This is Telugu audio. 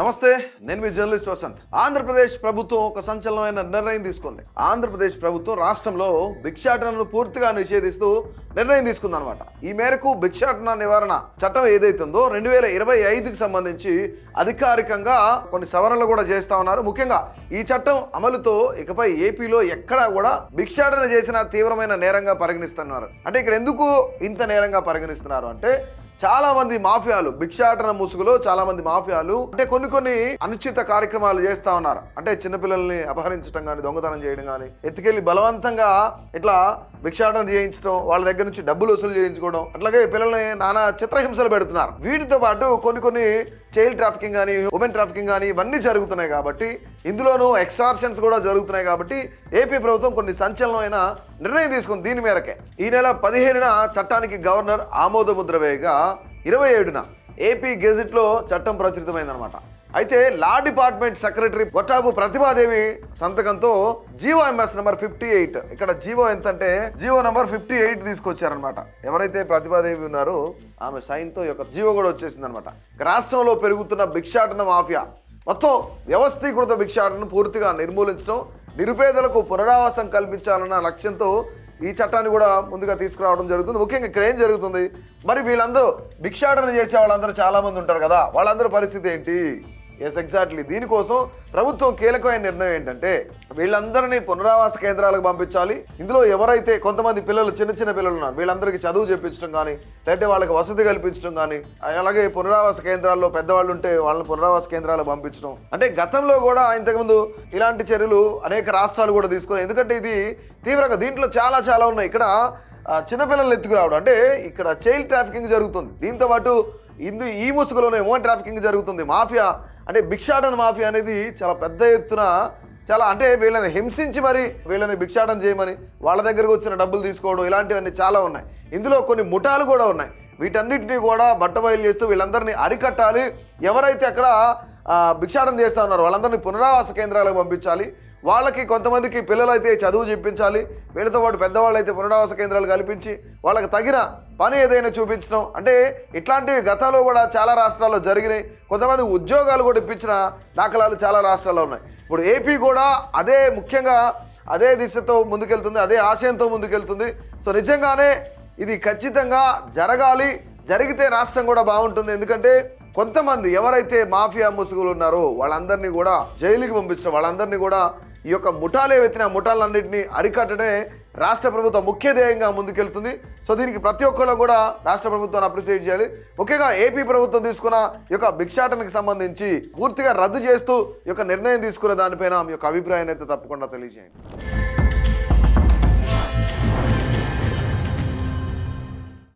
నమస్తే, నేను మీ జర్నలిస్ట్ వసంత్. ఆంధ్రప్రదేశ్ ప్రభుత్వం ఒక సంచలనమైన నిర్ణయం తీసుకుంది. ఆంధ్రప్రదేశ్ ప్రభుత్వం రాష్ట్రంలో భిక్షాటనను పూర్తిగా నిషేధిస్తూ నిర్ణయం తీసుకుందనమాట. ఈ మేరకు భిక్షాటన నివారణ చట్టం ఏదైతుందో 2025కి సంబంధించి అధికారికంగా కొన్ని సవరణలు కూడా చేస్తా ఉన్నారు. ముఖ్యంగా ఈ చట్టం అమలుతో ఇకపై ఏపీలో ఎక్కడా కూడా భిక్షాటన చేసిన తీవ్రమైన నేరంగా పరిగణిస్తున్నారు. అంటే ఇక్కడ ఎందుకు ఇంత నేరంగా పరిగణిస్తున్నారు అంటే, చాలా మంది మాఫియాలు భిక్షాటన ముసుగులో చాలా మంది మాఫియాలు అంటే కొన్ని అనుచిత కార్యక్రమాలు చేస్తా ఉన్నారు. అంటే చిన్నపిల్లల్ని అపహరించడం కానీ, దొంగతనం చేయడం కానీ, ఎత్తుకెళ్లి బలవంతంగా ఇట్లా భిక్షాటన చేయించడం, వాళ్ళ దగ్గర నుంచి డబ్బులు వసూలు చేయించుకోవడం, అట్లాగే పిల్లల్ని నానా చిత్రహింసలు పెడుతున్నారు. వీటితో పాటు కొన్ని చైల్డ్ ట్రాఫికింగ్ కానీ, ఉమెన్ ట్రాఫికింగ్ కానీ ఇవన్నీ జరుగుతున్నాయి. కాబట్టి ఇందులోనూ ఎక్సార్షన్స్ కూడా జరుగుతున్నాయి. కాబట్టి ఏపీ ప్రభుత్వం కొన్ని సంచలనమైన నిర్ణయం తీసుకుంది. దీని మేరకే ఈ నెల 15న చట్టానికి గవర్నర్ ఆమోద ముద్ర వేయగా 27న ఏపీ గెజిట్లో చట్టం ప్రచురితమైందనమాట. అయితే లా డిపార్ట్మెంట్ సెక్రటరీ గొట్టాబు ప్రతిభాదేవి సంతకంతో జీవో ఎంఎస్ నెంబర్ 58, ఇక్కడ జీవో ఎంత అంటే జీవో నెంబర్ 58 తీసుకొచ్చారనమాట. ఎవరైతే ప్రతిభాదేవి ఉన్నారో ఆమె సైన్తో యొక్క జీవో కూడా వచ్చేసింది అనమాట. రాష్ట్రంలో పెరుగుతున్న భిక్షాటన మాఫియా మొత్తం వ్యవస్థీకృత భిక్షాటనను పూర్తిగా నిర్మూలించడం, నిరుపేదలకు పునరావాసం కల్పించాలన్న లక్ష్యంతో ఈ చట్టాన్ని కూడా ముందుగా తీసుకురావడం జరుగుతుంది. ముఖ్యంగా ఇక్కడ ఏం జరుగుతుంది, మరి వీళ్ళందరూ భిక్షాటన చేసే వాళ్ళందరూ చాలామంది ఉంటారు కదా, వాళ్ళందరూ పరిస్థితి ఏంటి? Yes, exactly. దీనికోసం ప్రభుత్వం కీలకమైన నిర్ణయం ఏంటంటే వీళ్ళందరినీ పునరావాస కేంద్రాలకు పంపించాలి. ఇందులో ఎవరైతే కొంతమంది పిల్లలు చిన్న పిల్లలు ఉన్నారు, వీళ్ళందరికీ చదువు చెప్పించడం కానీ, లేదంటే వాళ్ళకి వసతి కల్పించడం కానీ, అలాగే పునరావాస కేంద్రాల్లో పెద్దవాళ్ళు ఉంటే వాళ్ళని పునరావాస కేంద్రాలకు పంపించడం. అంటే గతంలో కూడా ఇంతకుముందు ఇలాంటి చర్యలు అనేక రాష్ట్రాలు కూడా తీసుకున్నాయి. ఎందుకంటే ఇది తీవ్రంగా దీంట్లో చాలా ఉన్నాయి. ఇక్కడ చిన్నపిల్లలు ఎత్తుకురావడం, అంటే ఇక్కడ చైల్డ్ ట్రాఫికింగ్ జరుగుతుంది. దీంతో పాటు ఈ ముసుగులోనే ఉమెన్ ట్రాఫికింగ్ జరుగుతుంది. మాఫియా అంటే భిక్షాటన మాఫియా అనేది చాలా పెద్ద ఎత్తున అంటే వీళ్ళని హింసించి మరి వీళ్ళని భిక్షాటన చేయమని వాళ్ళ దగ్గరకు వచ్చిన డబ్బులు తీసుకోవడం, ఇలాంటివన్నీ చాలా ఉన్నాయి. ఇందులో కొన్ని ముఠాలు కూడా ఉన్నాయి. వీటన్నిటినీ కూడా బట్టబయలు చేస్తూ వీళ్ళందరినీ అరికట్టాలి. ఎవరైతే అక్కడ భిక్షాటన చేస్తూ ఉన్నారో వాళ్ళందరినీ పునరావాస కేంద్రాలకు పంపించాలి. వాళ్ళకి కొంతమందికి పిల్లలు అయితే చదువు చెప్పించాలి. వీళ్ళతో పాటు పెద్దవాళ్ళు అయితే పునరావాస కేంద్రాలు కల్పించి వాళ్ళకి తగిన పని ఏదైనా చూపించడం. అంటే ఇట్లాంటివి గతంలో కూడా చాలా రాష్ట్రాల్లో జరిగినాయి. కొంతమంది ఉద్యోగాలు కూడా ఇప్పించిన దాఖలాలు చాలా రాష్ట్రాల్లో ఉన్నాయి. ఇప్పుడు ఏపీ కూడా ముఖ్యంగా అదే దిశతో ముందుకెళ్తుంది, అదే ఆశయంతో ముందుకెళ్తుంది. సో నిజంగానే ఇది ఖచ్చితంగా జరగాలి. జరిగితే రాష్ట్రం కూడా బాగుంటుంది. ఎందుకంటే కొంతమంది ఎవరైతే మాఫియా ముసుగులు ఉన్నారో వాళ్ళందరినీ కూడా జైలుకి పంపించడం, వాళ్ళందరినీ కూడా ఈ యొక్క ముఠాలే వెతిన ముఠాలన్నింటినీ అరికట్టడమే రాష్ట్ర ప్రభుత్వం ముఖ్య ధ్యేయంగా ముందుకెళ్తుంది. సో దీనికి ప్రతి ఒక్కరు కూడా రాష్ట్ర ప్రభుత్వాన్ని అప్రిషియేట్ చేయాలి. ముఖ్యంగా ఏపీ ప్రభుత్వం తీసుకున్న ఈ యొక్క భిక్షాటనకి సంబంధించి పూర్తిగా రద్దు చేస్తూ ఈ యొక్క నిర్ణయం తీసుకున్న దానిపైన మీ యొక్క అభిప్రాయాన్ని అయితే తప్పకుండా తెలియజేయండి.